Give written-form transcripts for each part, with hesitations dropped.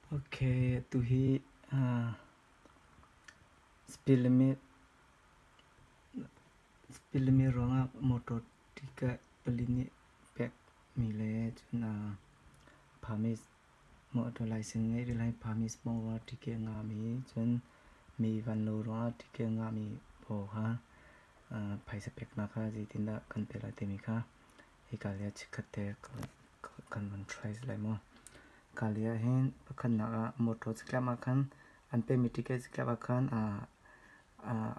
Oke, tuhi spilme ronga motor tiga pelini pek mile chuna pamis motor license ngai rilai pamis mo tike ngami chun mi van no ronga tike ngami po ha phaisa pek maka jitinda kan pela temika hikalia chikate kan man try lai mo kalia hen kan na motor chikla makan an pe mitike chikla makan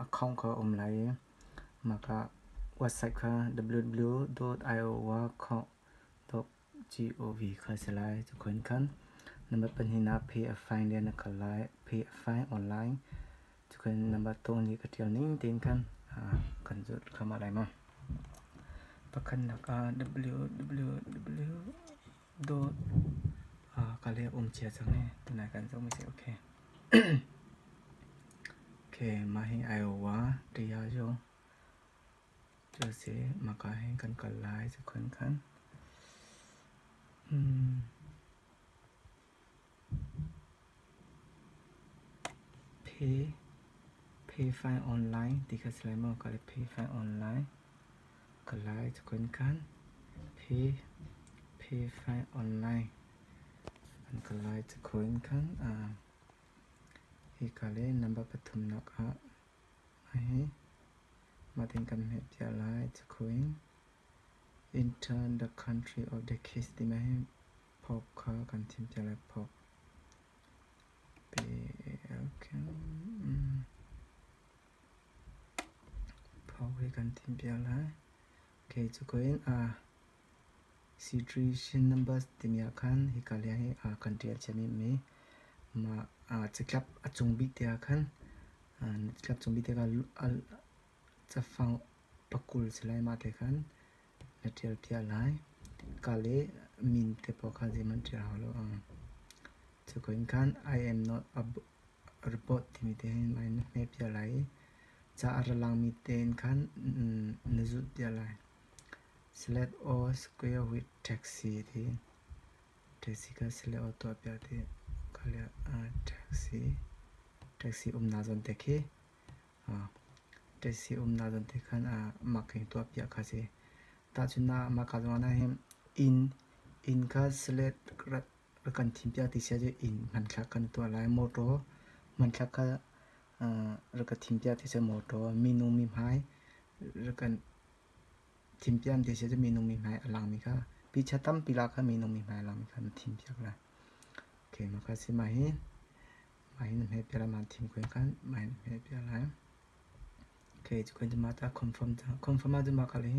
account ka lai maka website ka www.iowa.gov ค่ะสลายทุกคนกันนับเป็นหินา pay a fine เรียนนักไลน์ pay a fine ออนไลน์ทุกคนนับตัวนี้ก็เที่ยวนิ่งเต็มกันกันจุดเข้ามาได้มั้งประกันนักwww. ก็เรียกเชียร์จังเลยตัวไหนกันจังไม่ใช่โอเคโอเคมาให้ Iowa เดียวโยJose makahin kan kalai sa kun kan pay fine online tika sila mo kali pay fine online kalai sa kun kan pay fine online kan kalai sa kun kan ikali number patum nak ha ahi matin kan hep jalai to coin enter the country of the case di mahi pop ka kan tim jalai pop okay pop kan tim jalai okay to coin situation numbers timya kan hikalia hi country chami me ma chiklap achung bi tia kan chiklap chung bi tia kaจะฟังปะกุลสไลมาเทกันนัดเทียร์เทียร์ไลกาเลมินเทปอคาซิมันเทียร์ฮัลโหลจะคุยกัน I am not a robot ที่มีเทนไม่เมียเทียร์ไลจะอะไรลังมีเทนกันนจุดเทียร์ไล select all square with taxi ที่ taxi ก็ select all ตัวเปียที่กาเลtaxi นาจนเทคีแต่สินาจนที่ขันมักเห็นตัวเปียกค่ะสิตาจุน่ามาการวันนั้นเห็นอินก็สเลดระกันทีมเปียที่เสียจะอินมันคลักกันตัวลายโมโตมันคลักก็ระกันทีมเปียที่เสียโมโตมีนูมีไม้ระกันทีมเปียที่เสียจะมีนูมีไม้อลังมีค่ะปีชาตั้มปีลาค่ะมีนูมีไม้อลังมีค่ะทีมเปียกละโอเคมาค่ะสิมาเห็นให้เปียละมาทีมคุยกันมาเห็นเปียละโอเคทุกคนจะมาตาคอนเฟิร์มมาจะมากันเลย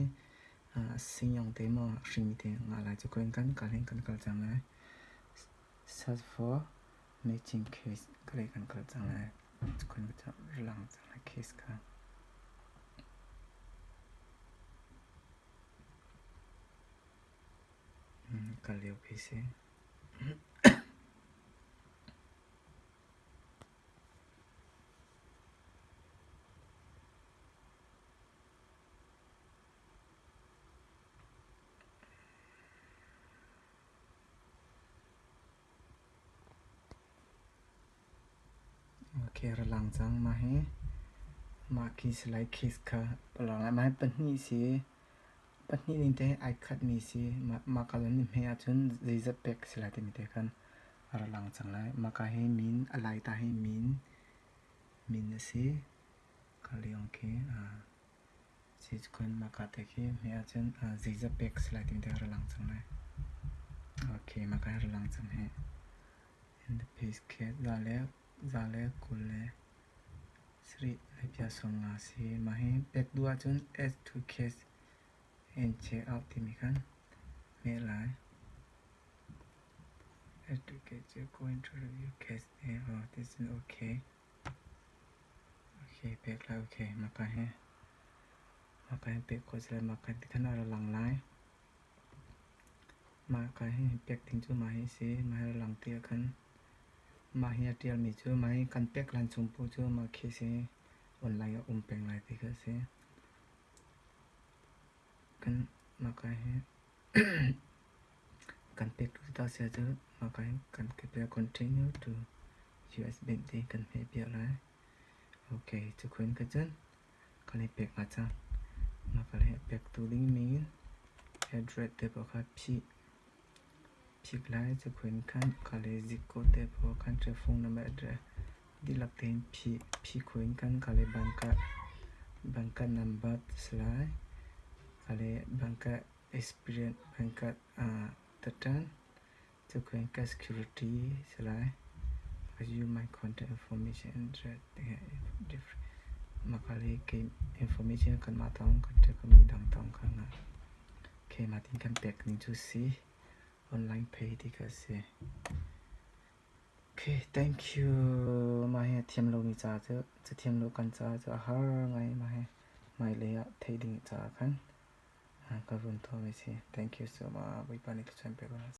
สิ่งอย่างเต็มสิ่งมีเต็มอะไรทุกคนกันการเล่นกันกันจังเลย search for matching case ก็เลยกันกันจังเลยทุกคนก็จะหลังจังเลย case กันกันเลี้ยวไปสิโอเคเราหลังจังมาให้มาคีสไลด์เคสค่ะหลังมาให้ปัญหาสิปัญหานี้แต่ไอคัดมีสิมาการนี้ไม่อาจจะรีเซ็ตแบ็กสไลด์ที่มีแต่กันเราหลังจังเลยมาการให้มินอะไรตาให้มินสิก็เลยโอเคสิทุกคนมาการแต่ที่ไม่อาจจะรีเซ็ตแบ็กสไลด์ที่มีแต่เราหลังจังเลยโอเคมาการเราหลังจังให้ in the page case zale kulle sri lepya songa si mahi back dua chun s2 case and check out timikan me lai s2 case you're going to review case oh this is okay back lai okay maka he back ko sila maka dikana ra lang lai maka he back ting chu mahi si mahi lang tia kanมาเฮียเดียมีชื่อไหมกันเป็กลันชมพูชื่อมาเคสออนไลน์เป็นไรที่ก็เสียกันมากัน กันเป็กดูตาเสียจุดมาใครกันเก็บไป continue to USB ดีกันไม่เปลี่ยนเลยโอเคจะคุยกันจนกันเลยเป็กมาจ้ะมากันเลยเป็กตัวลิงก์นี้ address เดี๋ยวบอกว่าพี่ไลน์จะคุยกันกันเลย zip code เดี๋ยวบอกกัน telephone number address ดีหลักเต็มพี่คุยกันกันเลยbank number สไลด์กันเลย bank experience bank ตัดดันจะคุยกัน security สไลด์ you my contact information address different มากันเลยเกม information กันมาต้องกันจะก็มีดังต้องกันนะโอเคมาทิ้งกันเป็กนี่จุดสิ online pay ที่ก็สิโอเค thank you มาให้เทียมโลนี่จ้าจะเทียมโลกันจ้าจะหาไงมาให้ไม่เลยอะเทดิ้งจ้ากันก็รุ่นตัวไม่ใช่ thank you so much ไว้ปานนี้ก็จะเป็น